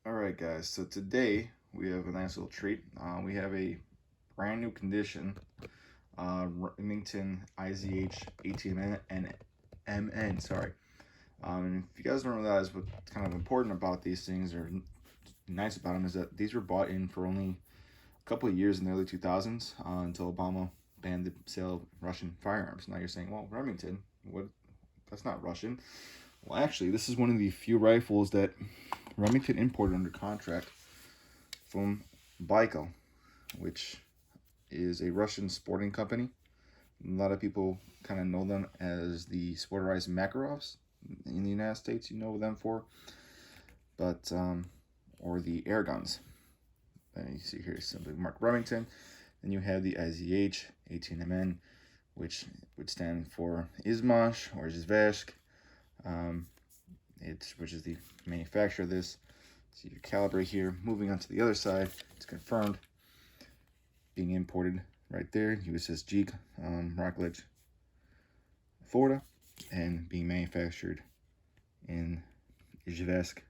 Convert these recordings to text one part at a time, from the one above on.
Alright guys, so today we have a nice little treat. We have a brand new condition, Remington IZH18MN, sorry. And if you guys don't realize what's kind of important about these things or nice about them is that these were bought in for only a couple of years in the early 2000s until Obama banned the sale of Russian firearms. Now you're saying, well, Remington, what? That's not Russian. Well, actually, this is one of the few rifles that Remington imported under contract from Байкал, which is a Russian sporting company. A lot of people kind of know them as the Sporterized Makarovs in the United States. You know them for, but or the air guns. And you see here simply marked Remington. Then you have the IZH18MN, which would stand for IZMASH or IZVESH, which is the manufacturer of this. See your caliber here. Moving on to the other side, it's confirmed being imported right there, USSG, Rockledge, Florida, and being manufactured in Izhevsk,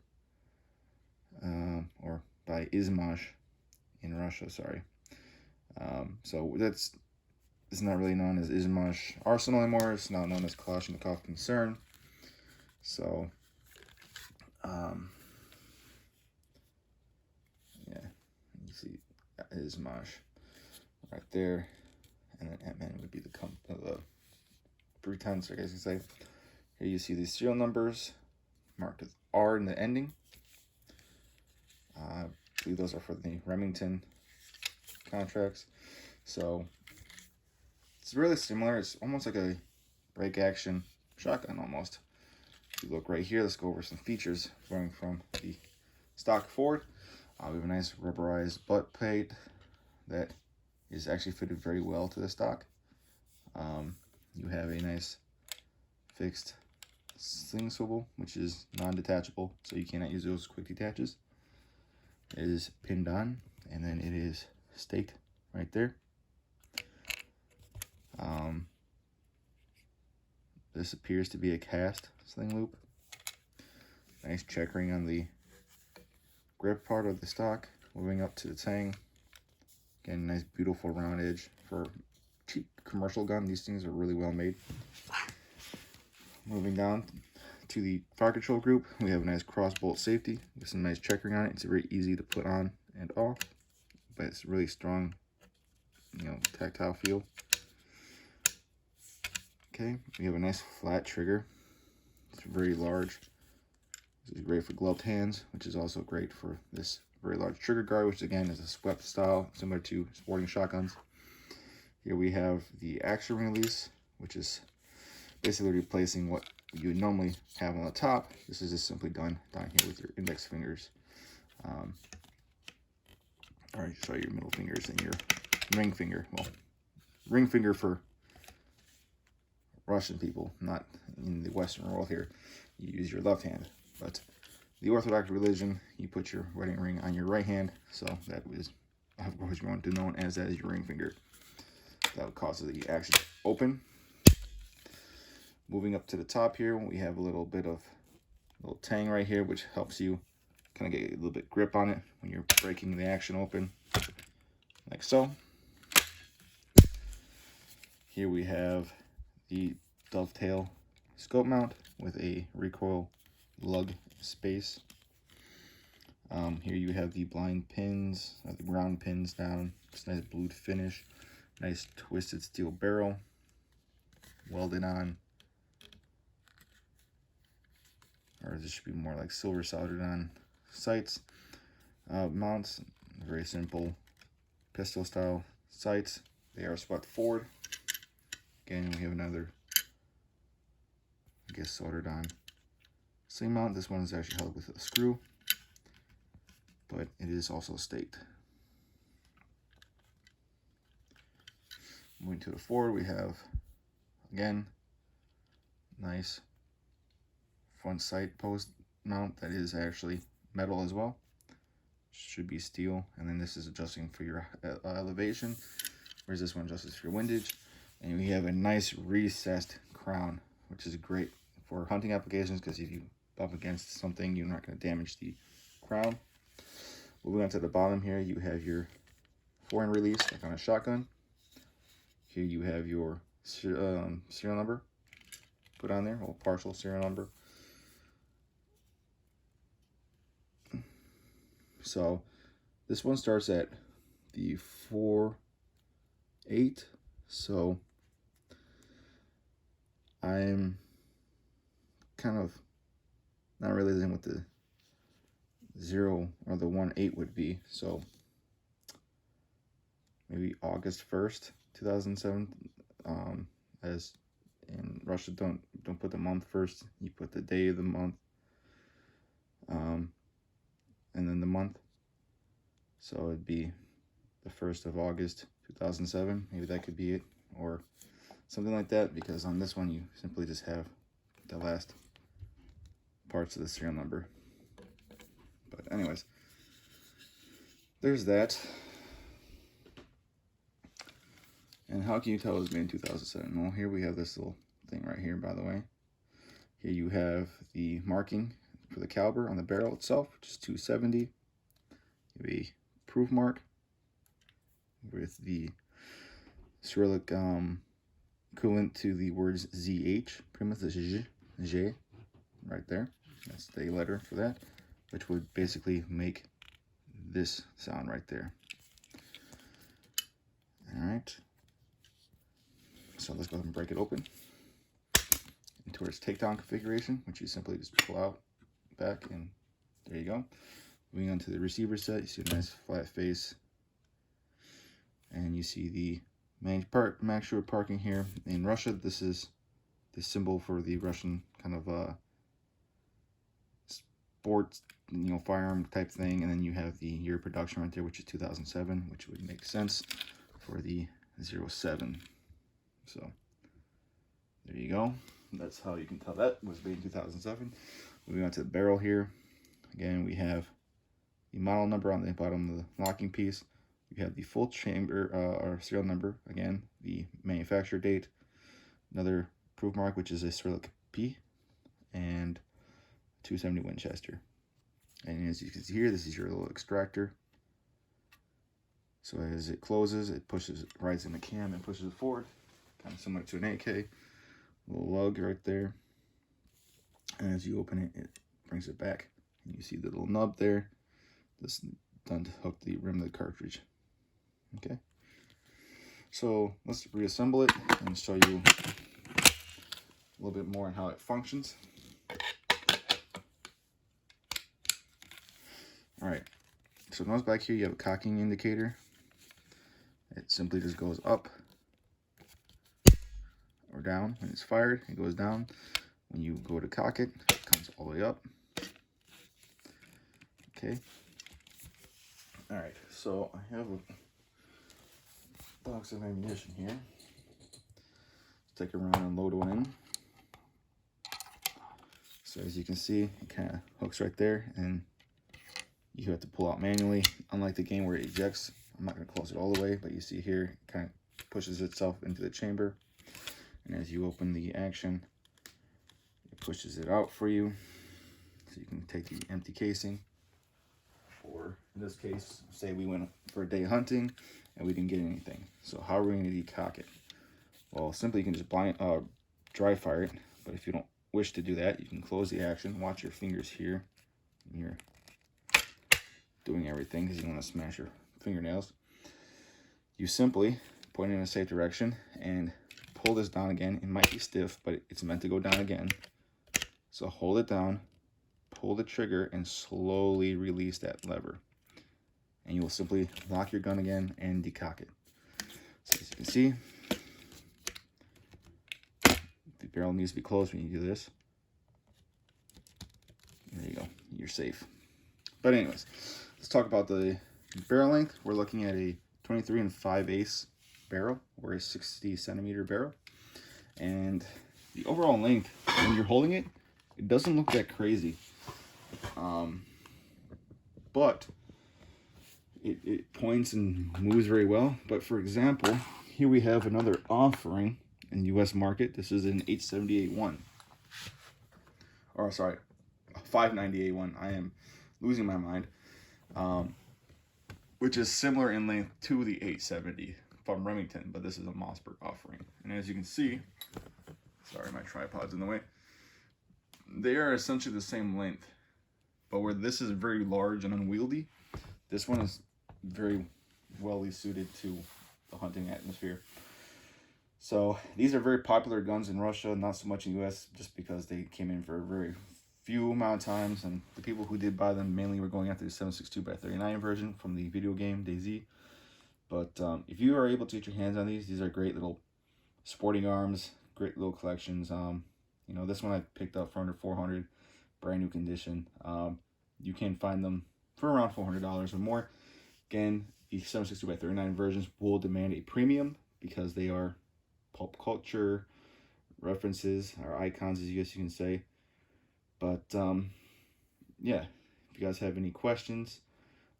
or by IZMASH in Russia, sorry. So it's not really known as IZMASH Arsenal anymore. It's now known as Kalashnikov Concern. So, yeah, you see IZMASH right there, and then MN would be the pretense, I guess you say. Here you see these serial numbers marked as R in the ending. I believe those are for the Remington contracts. So it's really similar. It's almost like a break action shotgun almost. If you look right here, let's go over some features going from the stock forward. We have a nice rubberized butt plate that is actually fitted very well to the stock. You have a nice fixed sling swivel, which is non-detachable, so you cannot use those quick detaches. It is pinned on, and then it is staked right there. This appears to be a cast sling loop. Nice checkering on the grip part of the stock. Moving up to the tang. Again, nice beautiful round edge for cheap commercial gun. These things are really well made. Moving down to the fire control group, we have a nice cross bolt safety with some nice checkering on it. It's very easy to put on and off, but it's really strong, tactile feel. Okay, we have a nice flat trigger. It's very large. This is great for gloved hands, which is also great for this very large trigger guard, which again is a swept style, similar to sporting shotguns. Here we have the action release, which is basically replacing what you would normally have on the top. This is just simply done down here with your index fingers. Or sorry, your middle fingers and your ring finger. Well, ring finger for Russian people, not in the Western world here. You use your left hand. But the Orthodox religion, you put your wedding ring on your right hand. So that is, of course, going to be known as that is your ring finger. That would cause the action to open. Moving up to the top here, we have a little bit of tang right here, which helps you kind of get a little bit grip on it when you're breaking the action open, like so. Here we have the dovetail scope mount with a recoil lug space. Here you have the blind pins, the ground pins down. It's nice blued finish, nice twisted steel barrel, welded on, or this should be more like silver soldered on sights. Mounts, very simple pistol style sights. They are swept forward. Again, we have another, I guess, soldered on sling mount. This one is actually held with a screw, but it is also staked. Moving to the forward, we have, again, nice front sight post mount that is actually metal as well. Should be steel. And then this is adjusting for your elevation, whereas this one adjusts for your windage. And we have a nice recessed crown, which is great for hunting applications, because if you bump against something, you're not going to damage the crown. Moving on to the bottom here, you have your foreign release, like on a shotgun. Here you have your serial number put on there, or partial serial number. So this one starts at the 4.8. So I'm kind of not realizing what the 0 or the 1.8 would be. So maybe August 1st, 2007. As in Russia, don't put the month first. You put the day of the month, and then the month. So it'd be the 1st of August, 2007. Maybe that could be it, or something like that, because on this one you simply just have the last parts of the serial number. But anyways, there's that. And how can you tell it was made in 2007? Well, here we have this little thing right here, by the way. Here you have the marking for the caliber on the barrel itself, which is 270. You have a proof mark with the Cyrillic equivalent to the words ZH, pretty much the J right there. That's the letter for that, which would basically make this sound right there. All right. So let's go ahead and break it open into its takedown configuration, which you simply just pull out back, and there you go. Moving on to the receiver set, you see a nice flat face, and you see the manufacturer parking here. In Russia, this is the symbol for the Russian kind of sports, firearm type thing, and then you have the year of production right there, which is 2007, which would make sense for the 07. So there you go. That's how you can tell that was made in 2007. Moving on to the barrel here. Again, we have the model number on the bottom of the locking piece. We have the full chamber or serial number. Again, the manufacturer date. Another proof mark, which is a Cyrillic P, and 270 Winchester. And as you can see here, this is your little extractor. So as it closes, it pushes, rides in the cam and pushes it forward, kind of similar to an AK. Little lug right there. And as you open it, it brings it back. And you see the little nub there. This is done to hook the rim of the cartridge. Okay. So let's reassemble it and show you a little bit more on how it functions. All right. So notice back here you have a cocking indicator. It simply just goes up or down. When it's fired, it goes down. When you go to cock it, it comes all the way up. Okay. All right, so I have a box of ammunition here. Let's take it around and load one in. So as you can see, it kind of hooks right there, and you have to pull out manually. Unlike the game where it ejects, I'm not going to close it all the way, but you see here, it kind of pushes itself into the chamber. And as you open the action, it pushes it out for you. So you can take the empty casing. Or in this case, say we went for a day hunting and we didn't get anything. So how are we going to decock it? Well, simply you can just dry fire it. But if you don't wish to do that, you can close the action. Watch your fingers here. And you're doing everything because you want to smash your fingernails. You simply point in a safe direction and pull this down again. It might be stiff, but it's meant to go down again. So hold it down, pull the trigger, and slowly release that lever. And you will simply lock your gun again and decock it. So as you can see, the barrel needs to be closed when you do this. There you go, you're safe. But anyways, let's talk about the barrel length. We're looking at a 23 5/8 barrel, or a 60 centimeter barrel. And the overall length, when you're holding it, it doesn't look that crazy. But it points and moves very well. But for example, here we have another offering in the US market. This is an 870A1. Or sorry, 590A1. I am losing my mind. which is similar in length to the 870 from Remington, but this is a Mossberg offering. And as you can see, sorry, my tripod's in the way, they are essentially the same length, but where this is very large and unwieldy, this one is very well suited to the hunting atmosphere. So these are very popular guns in Russia, not so much in the US, just because they came in for a very few amount of times, and the people who did buy them mainly were going after the 7.62x39 version from the video game DayZ. But if you are able to get your hands on these are great little sporting arms, great little collections. You know, this one I picked up for under $400, brand new condition. You can find them for around $400 or more. Again, the 7.62x39 versions will demand a premium because they are pulp culture references, or icons, as you guys can say. But yeah, if you guys have any questions,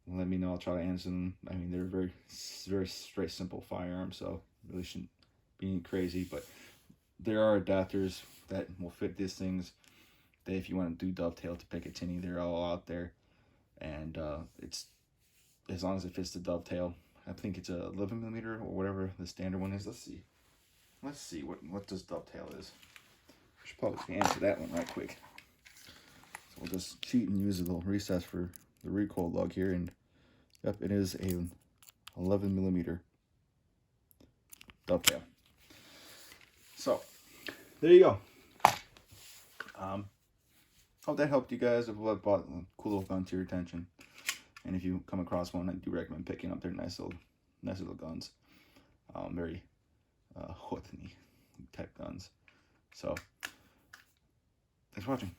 let me know. I'll try to answer them. I mean, they're very straight, simple firearms, so really shouldn't be crazy. But there are adapters that will fit these things. That if you want to do dovetail to Picatinny, they're all out there, and it's as long as it fits the dovetail. I think it's a 11mm or whatever the standard one is. Let's see what this dovetail is. I should probably answer that one right quick. So we'll just cheat and use a little recess for the recoil lug here, and yep, it is a 11mm dovetail. So there you go. Hope that helped you guys. If you bought a cool little gun to your attention, and if you come across one, I do recommend picking up. They're nice little guns. Very Hotny type guns. So thanks for watching.